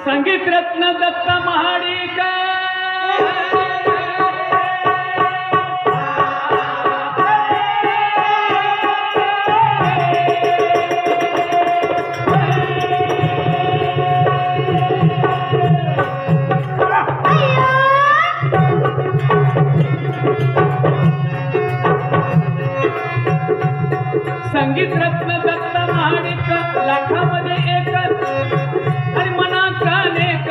संगीत रत्न दत्त महाडिक संगीत रत्न दत्त महाडिक लाखामध्ये एक आणि मनाचा अनेक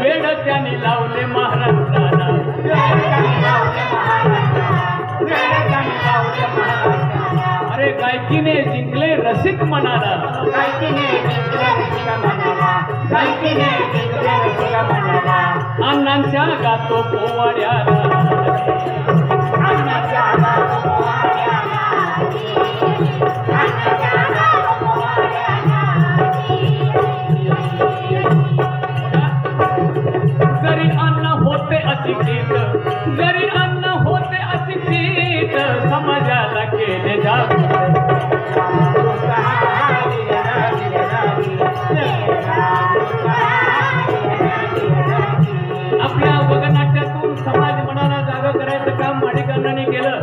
वेड त्याने लावले महाराष्ट्राला अरे गायकीने जिंकले रसिक मनाला अण्णांच्या गातो पोवाड्याला जरी अन्न होते अशिक्षित जरी अन्न होते अशिक्षित समाजाला केले जागृत आपल्या वगनाट्यातून समाज मनाला जागा करायचं काम माडिकांनी केलं.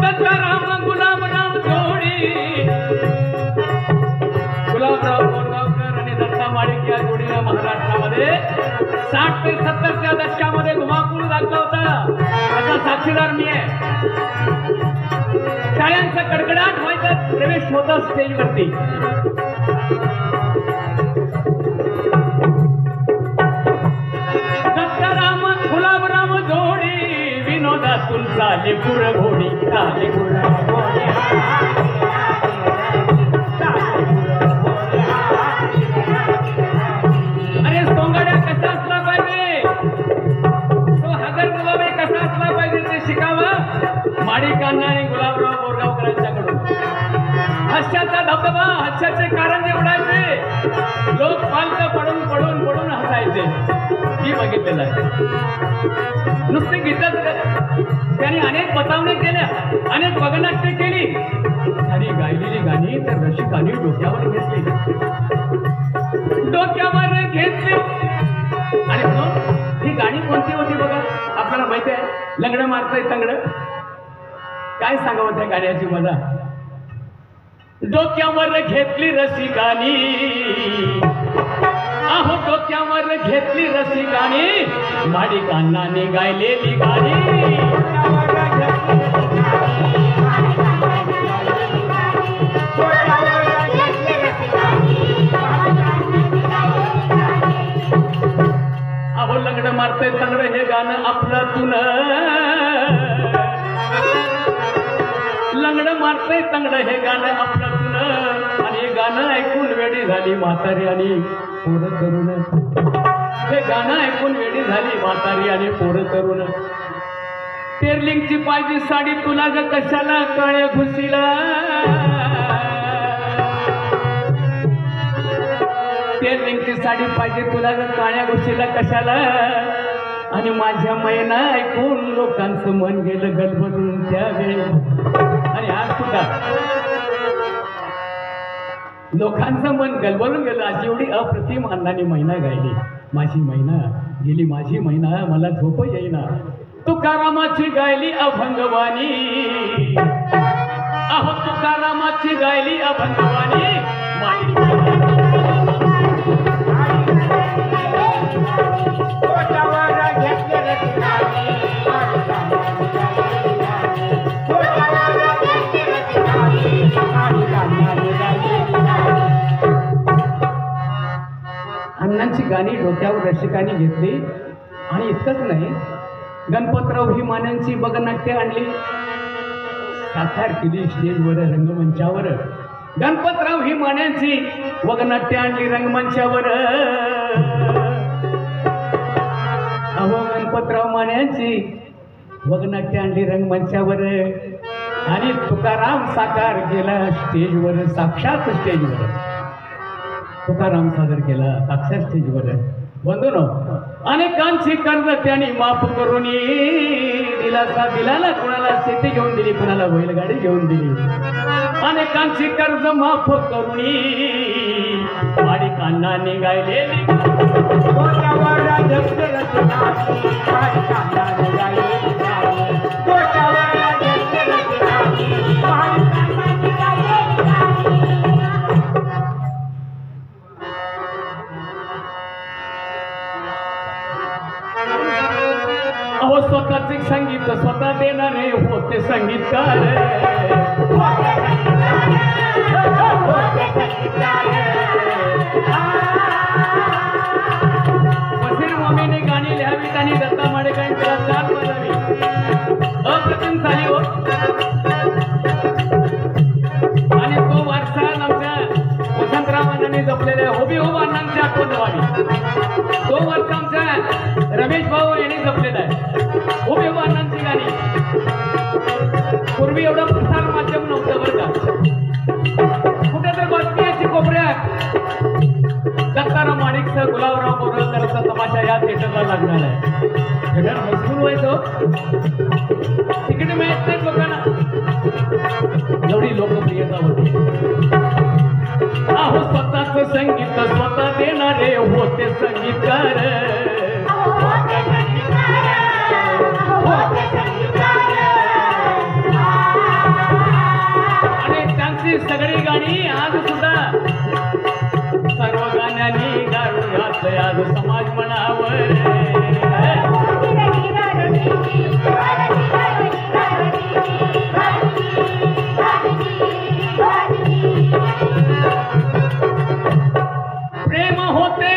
दत्ताराम गुलाबराव जोडी गुलाबराव बोरगावकर आणि दत्ता माडिक या जोडीला महाराष्ट्रामध्ये 60 ते 70च्या दशकामध्ये धुमाकूळ लागला होता. त्याचा साक्षीदार मी आहे. टाळ्यांचा कडकडाट व्हायचा प्रवेश होता स्टेजवरती. दत्ताराम गुलाबराव जोडी विनोदातून झाले गुरघोडी झाले गुरघोडी. अरे सोंगाड्या कसा असला पाहिजे तो हजर गुलाबे कसा असला पाहिजे ते शिकावं माडिकांना आणि गुलाबराव बोरगावकरांच्याकडून. हास्याचा धबधबा हास्याचे कारंजे उडायचे लोक पालत पडून पडून पडून हसायचे. मी बघितलेलं आहे. नुसते गीतच त्यांनी अनेक बतावण्या केल्या अनेक वगनाट्य केली आणि गायलेली गाणी तर रसिकांनी डोक्यावर घेतली आणि ही गाणी कोणती होती बघा आपल्याला माहिती आहे. लंगडं मारतंय तंगड काय सांगावं त्या गाण्याची मजा. डोक्यावर घेतली रसिकानी आहो डोक्यावर घेतली रसिकानी माडिकांना गायलेली गाणी. अहो लंगडं मारतंय तंगड हे गाणं आपलं लंगडं मारतंय तंगड हे गाणं आपलं आणि हे गाणं ऐकून वेडी झाली म्हातारी आणि पोरं तरुण. हे गाणं ऐकून वेडी झाली म्हातारी आणि पोरं तरुण. टेरलिंगची पाहिजे साडी तुला ग कशाला काळ्या घुसीला. टेरलिंगची साडी पाहिजे तुला ग काळ्या घुसीला कशाला. आणि माझ्या मैना ऐकून लोकांचं मन गेलं गलबलून त्यावेळी. आणि आज सुद्धा लोकांचं मन गलबलून गेलं. अशी एवढी अप्रतिम अण्णांनी मैना गायली. माझी मैना गेली माझी मैना मला झोप येईना. तुकारामाची गायली अभंगवाणी अहो तुकारामाची गायली अभंगवाणी. अण्णांची गाणी डोक्यावर रसिकांनी घेतली आणि इतकंच नाही, गणपतराव ही मान्यांची बगनाट्य आणली, साकार केली स्टेजवर रंगमंचावर. गणपतराव ही मान्यांची वगनाट्य आणली रंगमंचावर. अहो गणपतराव मान्यांची वगनाट्य आणली रंगमंचावर आणि तुकाराम साकार केला स्टेजवर, साक्षात स्टेजवर तुकाराम सादर केला साक्षात स्टेजवर. बंधूनो, अनेकांची कर्ज त्यांनी माफ करून दिलासा दिलाला, कुणाला शेती घेऊन दिली, कुणाला बैलगाडी घेऊन दिली. अनेकांची कर्ज माफ करून माडिकांना निघायलेली अहो स्वतःचे संगीत स्वतः देणारे होते संगीतकार. वसीर मम्मीने गाणी लिहावीत आणि दत्ता माडेकांच्या चार वाजावी. अप्रतिम झाली हो. आणि तो वारसा आमच्या वसंतराव अण्णांनी जपलेल्या हुबेहूब अण्णांची आठवण व्हावी. तो वारसा आमच्या रमेश भाऊ यांनी जपलेला आहे. हुबेहूब अण्णांची गाणी. पूर्वी एवढं प्रसार माध्यम नव्हतं बरं का. कुठे तर बातमी याची कोपऱ्यात दत्ताराम माणिकचं गुलाबराव बोरकरचा तमाशा या थिएटरला लागणार आहे. थिएटर मजबूर व्हायचं, तिकीट मिळत नाही लोकांना, एवढी लोकप्रियता होती. अहो स्वतःच संगीत स्वतः देणारे होते संगीतकार. आणि त्यांची सगळी गाणी आज सुद्धा सर्व गाण्यांनी गाळून घातलंय आज समाज म्हणावं. प्रेम होते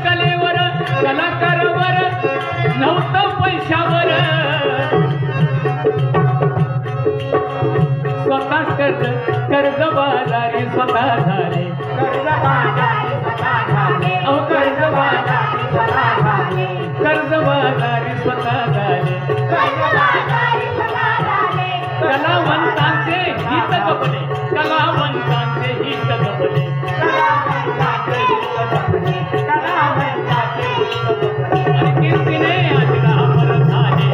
कलेवर कलाकारावर नव्हतं पैशावर. स्वतः कर्जबाजारी स्वतः झाले. अहो कर्जबाजारी स्वतः झाले. कलावंतांचे हित जपले, कलावंतांचे हित जपले. आणि कीर्तीने आजला अमर झाले.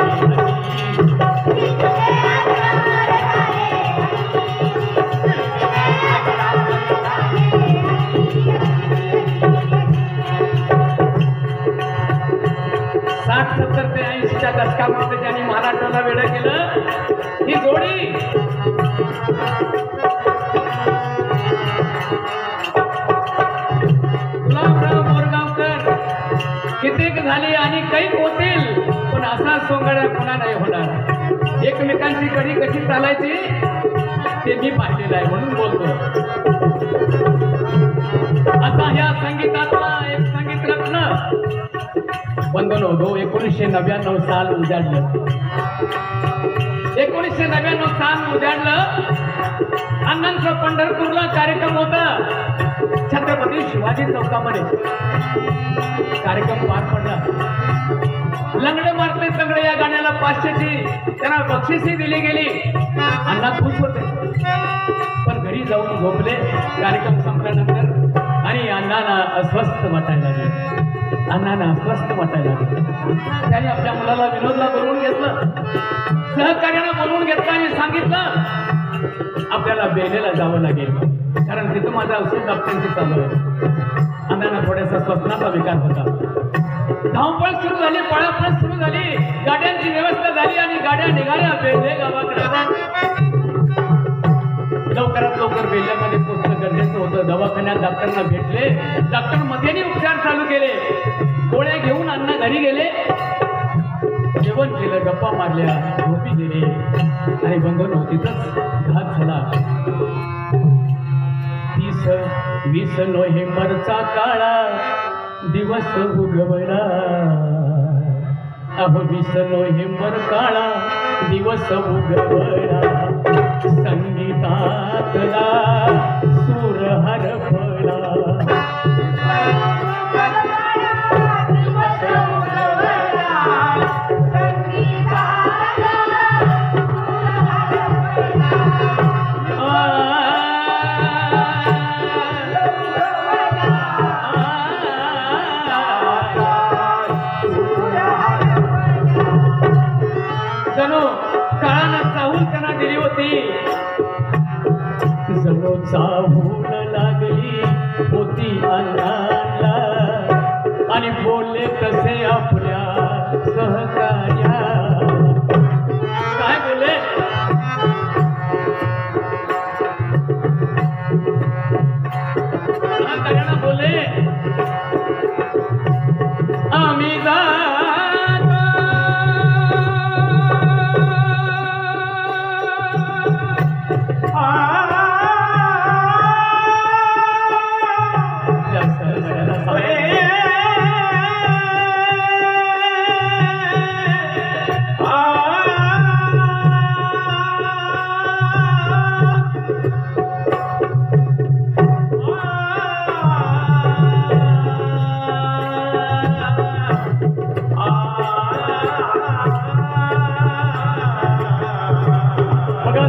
साठ 70 ते 80च्या दशकामध्ये ज्यांनी महाराष्ट्राला वेडं केलं ही जोडी गुलाबराव बोरगावकर कित्येक झाली आणि कैक होतील, पण असा सोंगाडा पुन्हा नाही होणार. एकमेकांची कडी कशी चालायची ते मी पाहिलेलं आहे म्हणून बोलतो. असा ह्या संगीतातला एक संगीत रत्न बंधनो 1999 साल उजाडलं. 1999 साल उजाडलं. अण्णांचा पंढरपूरला कार्यक्रम होता छत्रपती शिवाजी चौकामध्ये. कार्यक्रम पार पडला. लंगडे मारते तंगडे या गाण्याला 500ची त्यांना बक्षीसही दिली गेली. अण्णा खुश होते, पण घरी जाऊन झोपले कार्यक्रम संपल्यानंतर. आणि अण्णांना अस्वस्थ वाटायला लागले. अण्णांना अस्वस्थ वाटायला लागले. त्याने आपल्या मुलाला विनोदला बोलवून घेतलं, सहकार्यानं बोलवून घेतलं आणि सांगितलं आपल्याला बेलेला जावं लागेल, कारण तिथं माझं औषध डॉक्टरांची चालू आहे. अण्णांना थोड्यासा स्वप्नाचा विकार होता. धावपळ सुरू झाली, पळापळ सुरू झाली, गाड्यांची व्यवस्था झाली आणि गाड्या निघाल्या बेले गावाकडे. लवकरात लवकर बेल्ल्यामध्ये पोचणं गरजेचं होतं. दवाखान्यात डॉक्टरना भेटले. डॉक्टर मध्येने उपचार चालू केले. गोळ्या घेऊन अण्णा घरी गेले. जेवण केलं, गप्पा मारल्या, झोपी गेले आणि बंधन तिथंच घात झाला. 30-20 नोव्हेंबरचा काळा दिवस उगवला. अहो 20 नोव्हेंबर काळा दिवस उगवला. संगीतातला सूर हरपला. जणू काळानं चाहूल त्यांना दिली होती. जणू चाहूल लागली होती अण्णाला आणि बोलले कसे आपल्या सहकार्या. काय बोलले? बोले आम्ही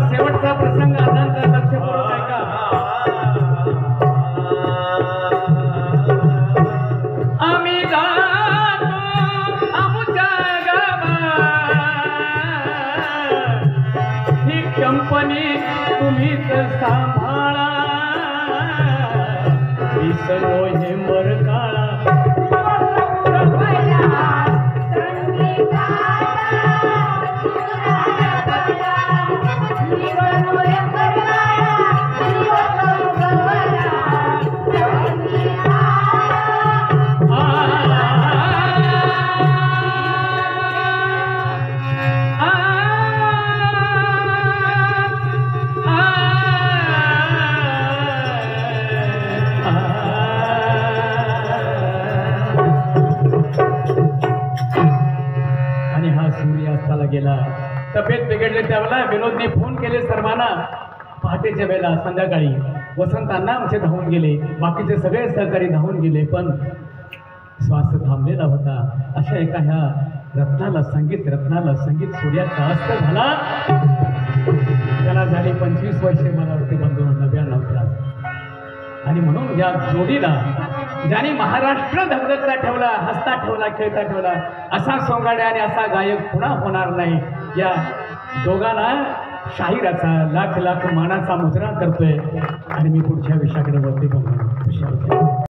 शेवटचा प्रसंग आनंदचा लक्षपूर्वक ऐका. आम्ही जातो आमच्या गावात. ही कंपनी तुम्हीच सांभाळा. 20 नोव्हेंबर काळा आणि हा सूर्यास्ताला गेला. तब्येत बिघडली त्यावेळेला विनोदने फोन केले सर्वांना. पहाटेच्या वेळेला संध्याकाळी वसंतांना आमचे धावून गेले. बाकीचे सगळे सहकारी धावून गेले, पण श्वास थांबलेला होता. अशा एका ह्या रत्नाला संगीत सूर्याचा अस्त झाला. त्याला झाली 25 वर्षे मला वाटते बंधू 99. आणि म्हणून या जोडीला ज्याने महाराष्ट्र धगधगता ठेवला, हसता ठेवला, खेळता ठेवला, असा सोंगाड्या आणि असा गायक पुन्हा होणार नाही. या दोघांना शाहिराचा लाख लाख मानाचा मुजरा करतोय. आणि मी पुढच्या विषयाकडे वरती बघतो.